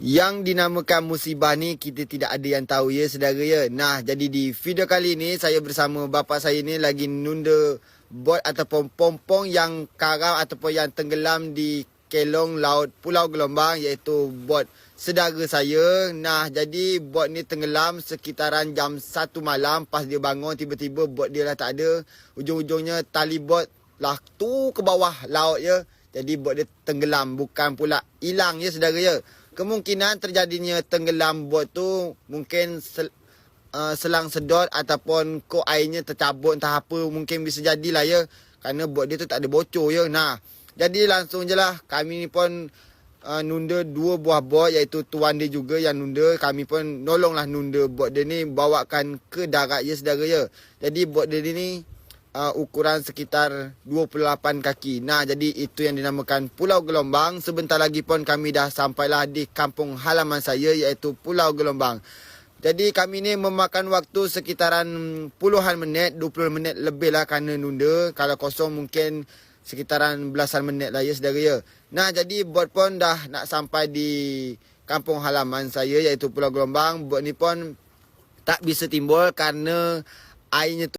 Yang dinamakan musibah ni kita tidak ada yang tahu ya saudara ya. Nah, jadi di video kali ni saya bersama bapa saya ni lagi nunda bot ataupun pompong yang karam ataupun yang tenggelam di kelong laut Pulau Gelombang, iaitu bot saudara saya. Nah, jadi bot ni tenggelam sekitaran jam 1 malam. Pas dia bangun tiba-tiba bot dia dah tak ada. Ujung-ujungnya tali bot lah tu ke bawah laut ya. Jadi bot dia tenggelam, bukan pula hilang ya saudara ya. Kemungkinan terjadinya tenggelam bot tu mungkin selang sedot ataupun kok airnya tercabut entah apa, mungkin bisa jadilah ya. Kerana bot dia tu tak ada bocor ya. Nah, jadi langsung je lah kami ni pun nunda 2 buah bot, iaitu tuan dia juga yang nunda. Kami pun nolonglah nunda bot dia ni, bawakan ke darat ya saudara ya. Jadi bot dia ni ukuran sekitar 28 kaki. Nah, jadi itu yang dinamakan Pulau Gelombang. Sebentar lagi pun kami dah sampailah di kampung halaman saya, iaitu Pulau Gelombang. Jadi kami ni memakan waktu sekitaran puluhan minit, 20 minit lebih lah kerana nunda. Kalau kosong mungkin sekitaran belasan minit lah ya saudara ya. Nah, jadi bot pun dah nak sampai di kampung halaman saya, iaitu Pulau Gelombang. Bot ni pun tak bisa timbul kerana airnya tu